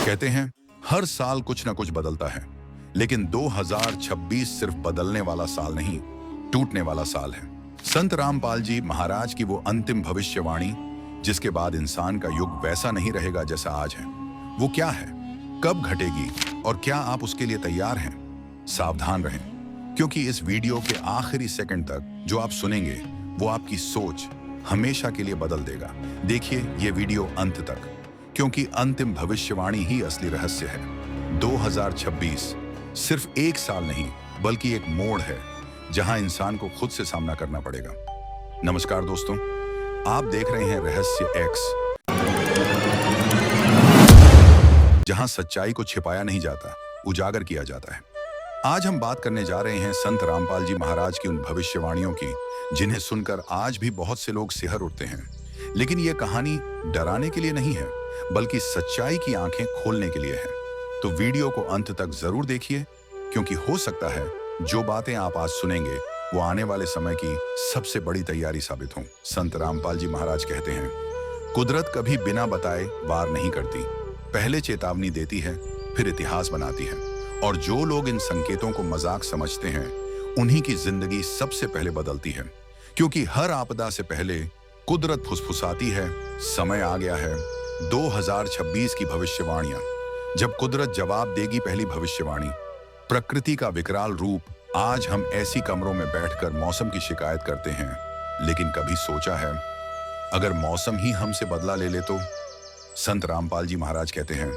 कहते हैं हर साल कुछ ना कुछ बदलता है, लेकिन 2026 सिर्फ बदलने वाला साल नहीं, टूटने वाला साल है। संत रामपाल जी महाराज की वो अंतिम भविष्यवाणी, जिसके बाद इंसान का युग वैसा नहीं रहेगा जैसा आज है, वो क्या है, कब घटेगी और क्या आप उसके लिए तैयार हैं? सावधान रहें, क्योंकि इस वीडियो के आखिरी सेकंड तक जो आप सुनेंगे वो आपकी सोच हमेशा के लिए बदल देगा। देखिए ये वीडियो अंत तक, क्योंकि अंतिम भविष्यवाणी ही असली रहस्य है। 2026 सिर्फ एक साल नहीं, बल्कि एक मोड़ है जहां इंसान को खुद से सामना करना पड़ेगा। नमस्कार दोस्तों, आप देख रहे हैं रहस्य एक्स, जहां सच्चाई को छिपाया नहीं जाता, उजागर किया जाता है। आज हम बात करने जा रहे हैं संत रामपाल जी महाराज की उन भविष्यवाणियों की, जिन्हें सुनकर आज भी बहुत से लोग सिहर उठते हैं। लेकिन यह कहानी डराने के लिए नहीं है, बल्कि सच्चाई की आंखें खोलने के लिए है। तो वीडियो को अंत तक जरूर देखिए, क्योंकि हो सकता है जो बातें आप आज सुनेंगे वो आने वाले समय की सबसे बड़ी तैयारी साबित हों। संत रामपाल जी महाराज कहते हैं, कुदरत कभी बिना बताए वार नहीं करती, पहले चेतावनी देती है, फिर इतिहास बनाती है। और जो लोग इन संकेतों को मजाक समझते हैं, उन्हीं की जिंदगी सबसे पहले बदलती है। क्योंकि हर आपदा से पहले कुदरत फुसफुसाती है, समय आ गया है। 2026 की भविष्यवाणियां, जब कुदरत जवाब देगी पहली भविष्यवाणी, प्रकृति का विकराल रूप। आज हम ऐसी कमरों में बैठकर मौसम की शिकायत करते हैं, लेकिन कभी सोचा है अगर मौसम ही हमसे बदला ले ले तो? संत रामपाल जी महाराज कहते हैं,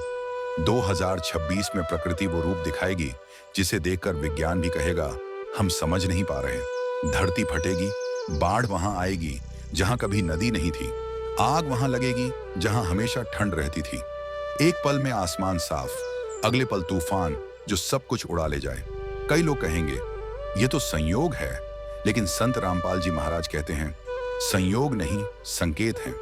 2026 में प्रकृति वो रूप दिखाएगी जिसे देखकर विज्ञान भी कहेगा हम समझ नहीं पा रहे। धरती फटेगी, बाढ़ वहां आएगी जहां कभी नदी नहीं थी, आग वहां लगेगी जहां हमेशा ठंड रहती थी। एक पल में आसमान साफ, अगले पल तूफान जो सब कुछ उड़ा ले जाए। कई लोग कहेंगे ये तो संयोग है, लेकिन संत रामपाल जी महाराज कहते हैं संयोग नहीं, संकेत हैं।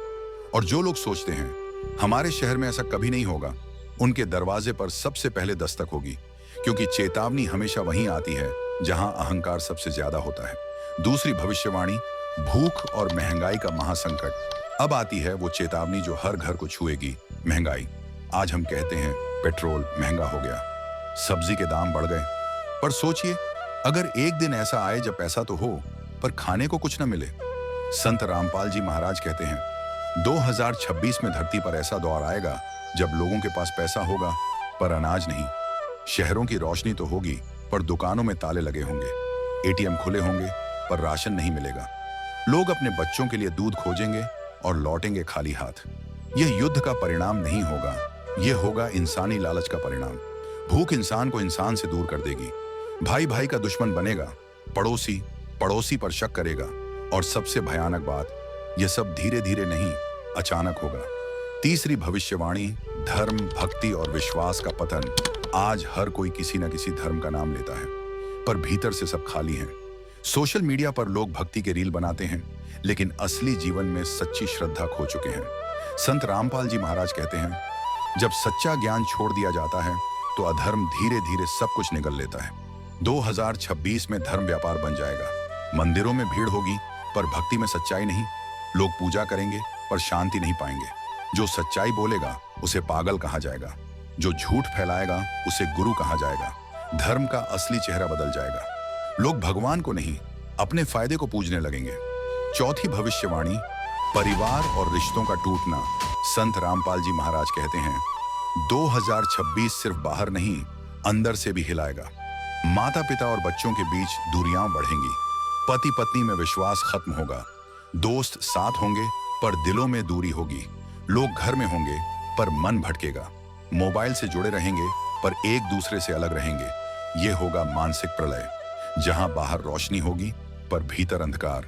और जो लोग सोचते हैं हमारे शहर में ऐसा कभी नहीं होगा, उनके दरवाजे पर सबसे पहले दस्तक होगी। क्योंकि चेतावनी हमेशा वहीं आती है जहां अहंकार सबसे ज्यादा होता है। दूसरी भविष्यवाणी, भूख और महंगाई का महासंकट। अब आती है वो चेतावनी जो हर घर को छुएगी, महंगाई। आज हम कहते हैं पेट्रोल महंगा हो गया, सब्जी के दाम बढ़ गए। पर सोचिए, अगर एक दिन ऐसा आए जब पैसा तो हो, पर खाने को कुछ न मिले। संत रामपाल जी महाराज कहते हैं 2026 में धरती पर ऐसा दौर आएगा जब लोगों के पास पैसा होगा पर अनाज नहीं। शहरों की रोशनी तो होगी, पर दुकानों में ताले लगे होंगे। एटीएम खुले होंगे, पर राशन नहीं मिलेगा। लोग अपने बच्चों के लिए दूध खोजेंगे और लौटेंगे खाली हाथ। यह युद्ध का परिणाम नहीं होगा, यह होगा इंसानी लालच का परिणाम। भूख इंसान को इंसान से दूर कर देगी, भाई भाई का दुश्मन बनेगा, पड़ोसी पड़ोसी पर शक करेगा। और सबसे भयानक बात, यह सब धीरे धीरे नहीं, अचानक होगा। तीसरी भविष्यवाणी, धर्म, भक्ति और विश्वास का पतन। आज हर कोई किसी न किसी धर्म का नाम लेता है, पर भीतर से सब खाली है। सोशल मीडिया पर लोग भक्ति के रील बनाते हैं, लेकिन असली जीवन में सच्ची श्रद्धा खो चुके हैं। संत रामपाल जी महाराज कहते हैं, जब सच्चा ज्ञान छोड़ दिया जाता है तो अधर्म धीरे धीरे सब कुछ निगल लेता है। 2026 में धर्म व्यापार बन जाएगा। मंदिरों में भीड़ होगी, पर भक्ति में सच्चाई नहीं। लोग पूजा करेंगे, पर शांति नहीं पाएंगे। जो सच्चाई बोलेगा उसे पागल कहा जाएगा, जो झूठ फैलाएगा उसे गुरु कहा जाएगा। धर्म का असली चेहरा बदल जाएगा। लोग भगवान को नहीं, अपने फायदे को पूजने लगेंगे। चौथी भविष्यवाणी, परिवार और रिश्तों का टूटना। संत रामपाल जी महाराज कहते हैं 2026 सिर्फ बाहर नहीं, अंदर से भी हिलाएगा। माता पिता और बच्चों के बीच दूरियां बढ़ेंगी, पति पत्नी में विश्वास खत्म होगा, दोस्त साथ होंगे पर दिलों में दूरी होगी। लोग घर में होंगे पर मन भटकेगा, मोबाइल से जुड़े रहेंगे पर एक दूसरे से अलग रहेंगे। यह होगा मानसिक प्रलय, जहां बाहर रोशनी होगी पर भीतर अंधकार।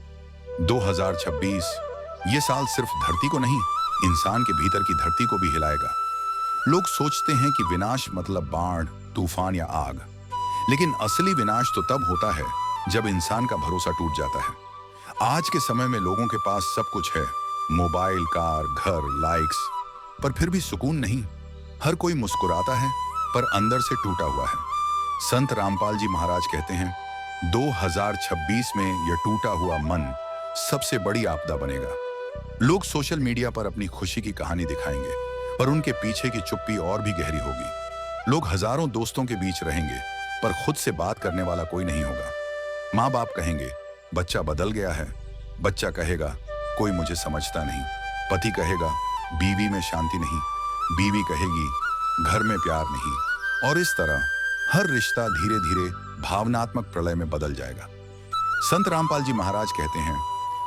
2026 ये साल सिर्फ धरती को नहीं, इंसान के भीतर की धरती को भी हिलाएगा। लोग सोचते हैं कि विनाश मतलब बाढ़, तूफान या आग, लेकिन असली विनाश तो तब होता है जब इंसान का भरोसा टूट जाता है। आज के समय में लोगों के पास सब कुछ है, मोबाइल, कार, घर, लाइक्स, पर फिर भी सुकून नहीं। हर कोई मुस्कुराता है, पर अंदर से टूटा हुआ है। संत रामपाल जी महाराज कहते हैं 2026 में यह टूटा हुआ मन सबसे बड़ी आपदा बनेगा। लोग सोशल मीडिया पर अपनी खुशी की कहानी दिखाएंगे, पर उनके पीछे की चुप्पी और भी गहरी होगी। लोग हजारों दोस्तों के बीच रहेंगे, पर खुद से बात करने वाला कोई नहीं होगा। माँ बाप कहेंगे बच्चा बदल गया है, बच्चा कहेगा कोई मुझे समझता नहीं, पति कहेगा बीवी में शांति नहीं, बीवी कहेगी घर में प्यार नहीं, और इस तरह हर रिश्ता धीरे धीरे भावनात्मक प्रलय में बदल जाएगा। संत रामपाल जी महाराज कहते हैं,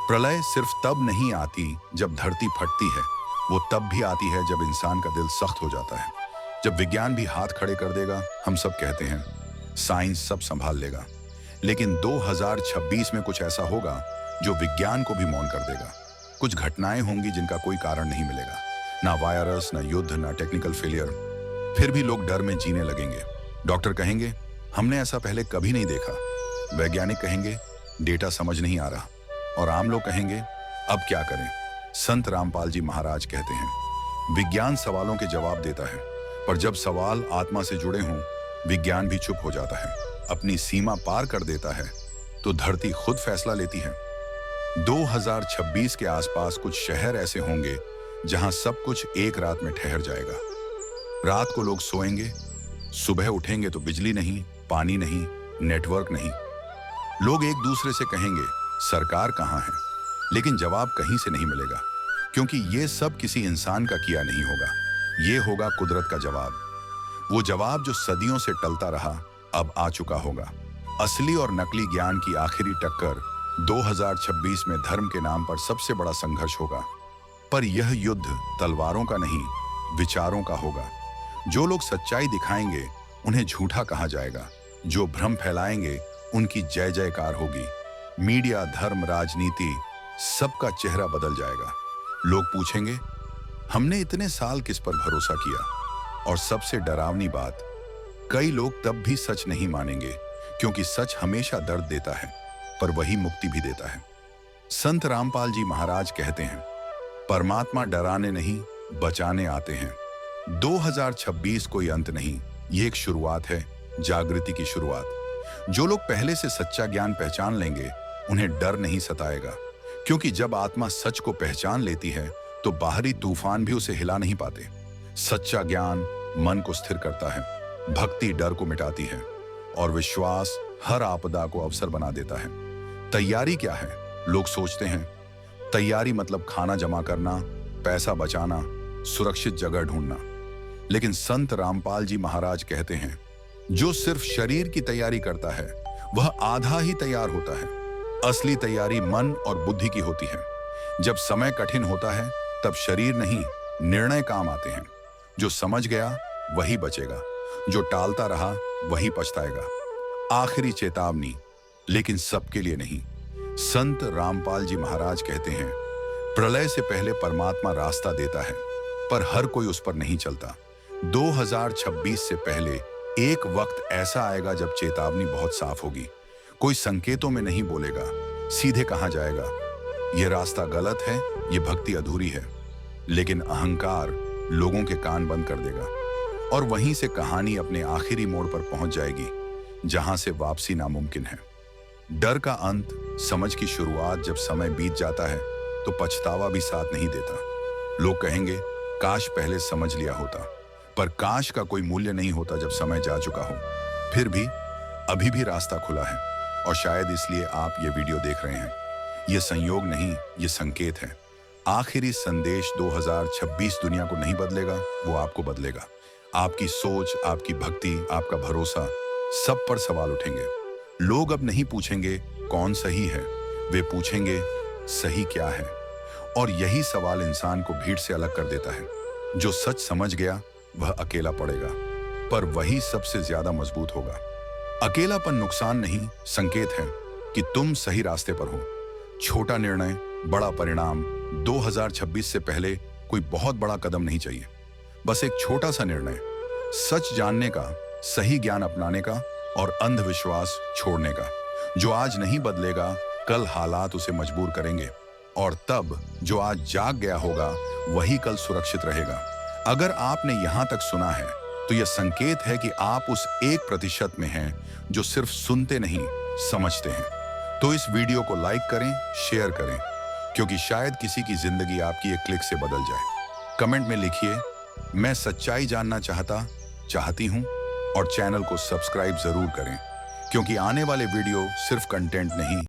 प्रलय सिर्फ तब नहीं आती जब धरती फटती है, वो तब भी आती है जब इंसान का दिल सख्त हो जाता है। जब विज्ञान भी हाथ खड़े कर देगा। हम सब कहते हैं साइंस सब संभाल लेगा, लेकिन 2026 में कुछ ऐसा होगा जो विज्ञान को भी मौन कर देगा। कुछ घटनाएं होंगी जिनका कोई कारण नहीं मिलेगा, ना वायरस, ना युद्ध, ना टेक्निकल फेलियर। फिर भी लोग डर में जीने लगेंगे। डॉक्टर कहेंगे हमने ऐसा पहले कभी नहीं देखा, वैज्ञानिक कहेंगे डेटा समझ नहीं आ रहा, और आम लोग कहेंगे अब क्या करें। संत रामपाल जी महाराज कहते हैं, विज्ञान सवालों के जवाब देता है, पर जब सवाल आत्मा से जुड़े हों, विज्ञान भी चुप हो जाता है, अपनी सीमा पार कर देता है, तो धरती खुद फैसला लेती है। 2026 के आसपास कुछ शहर ऐसे होंगे जहां सब कुछ एक रात में ठहर जाएगा। रात को लोग सोएंगे, सुबह उठेंगे तो बिजली नहीं, पानी नहीं, नेटवर्क नहीं। लोग एक दूसरे से कहेंगे सरकार कहाँ है, लेकिन जवाब कहीं से नहीं मिलेगा, क्योंकि ये सब किसी इंसान का किया नहीं होगा, ये होगा कुदरत का जवाब। वो जवाब जो सदियों से टलता रहा, अब आ चुका होगा। असली और नकली ज्ञान की आखिरी टक्कर 2026 में धर्म के नाम पर सबसे बड़ा संघर्ष होगा। पर यह युद्ध तलवारों का नहीं, विचारों का होगा। जो लोग सच्चाई दिखाएंगे उन्हें झूठा कहा जाएगा, जो भ्रम फैलाएंगे उनकी जय जयकार होगी। मीडिया, धर्म, राजनीति, सबका चेहरा बदल जाएगा। लोग पूछेंगे हमने इतने साल किस पर भरोसा किया। और सबसे डरावनी बात, कई लोग तब भी सच नहीं मानेंगे, क्योंकि सच हमेशा दर्द देता है, पर वही मुक्ति भी देता है। संत रामपाल जी महाराज कहते हैं, परमात्मा डराने नहीं बचाने आते हैं। 2026 कोई अंत नहीं, ये एक शुरुआत है, जागृति की शुरुआत। जो लोग पहले से सच्चा ज्ञान पहचान लेंगे उन्हें डर नहीं सताएगा, क्योंकि जब आत्मा सच को पहचान लेती है तो बाहरी तूफान भी उसे हिला नहीं पाते। सच्चा ज्ञान मन को स्थिर करता है, भक्ति डर को मिटाती है, और विश्वास हर आपदा को अवसर बना देता है। तैयारी क्या है? लोग सोचते हैं तैयारी मतलब खाना जमा करना, पैसा बचाना, सुरक्षित जगह ढूंढना। लेकिन संत रामपाल जी महाराज कहते हैं, जो सिर्फ शरीर की तैयारी करता है वह आधा ही तैयार होता है। असली तैयारी मन और बुद्धि की होती है। जब समय कठिन होता है तब शरीर नहीं, निर्णय काम आते हैं। जो समझ गया वही बचेगा, जो टालता रहा वही पछताएगा। आखिरी चेतावनी, लेकिन सबके लिए नहीं। संत रामपाल जी महाराज कहते हैं, प्रलय से पहले परमात्मा रास्ता देता है, पर हर कोई उस पर नहीं चलता। 2026 से पहले एक वक्त ऐसा आएगा जब चेतावनी बहुत साफ होगी। कोई संकेतों में नहीं बोलेगा, सीधे कहा जाएगा यह रास्ता गलत है, ये भक्ति अधूरी है। लेकिन अहंकार लोगों के कान बंद कर देगा, और वहीं से कहानी अपने आखिरी मोड़ पर पहुंच जाएगी, जहां से वापसी नामुमकिन है। डर का अंत, समझ की शुरुआत। जब समय बीत जाता है तो पछतावा भी साथ नहीं देता। लोग कहेंगे काश पहले समझ लिया होता, पर काश का कोई मूल्य नहीं होता जब समय जा चुका हो। फिर भी अभी भी रास्ता खुला है, और शायद इसलिए आप ये वीडियो देख रहे हैं। ये संयोग नहीं, ये संकेत है। आखिरी संदेश 2026 दुनिया को नहीं बदलेगा, वो आपको बदलेगा। आपकी सोच, आपकी भक्ति, आपका भरोसा, सब पर सवाल उठेंगे। लोग अब नहीं पूछेंगे कौन सही है, वे पूछेंगे सही क्या है। और यही सवाल इंसान को भीड़ से अलग कर देता है। जो सच समझ गया वह अकेला पड़ेगा, पर वही सबसे ज्यादा मजबूत होगा। अकेलापन नुकसान नहीं, संकेत है कि तुम सही रास्ते पर हो। छोटा निर्णय, बड़ा परिणाम। 2026 से पहले कोई बहुत बड़ा कदम नहीं चाहिए, बस एक छोटा सा निर्णय, सच जानने का, सही ज्ञान अपनाने का, और अंधविश्वास छोड़ने का। जो आज नहीं बदलेगा, कल हालात उसे मजबूर करेंगे, और तब जो आज जाग गया होगा वही कल सुरक्षित रहेगा। अगर आपने यहां तक सुना है तो यह संकेत है कि आप उस 1% में हैं जो सिर्फ सुनते नहीं, समझते हैं। तो इस वीडियो को लाइक करें, शेयर करें, क्योंकि शायद किसी की जिंदगी आपकी एक क्लिक से बदल जाए। कमेंट में लिखिए मैं सच्चाई जानना चाहती हूं और चैनल को सब्सक्राइब जरूर करें, क्योंकि आने वाले वीडियो सिर्फ कंटेंट नहीं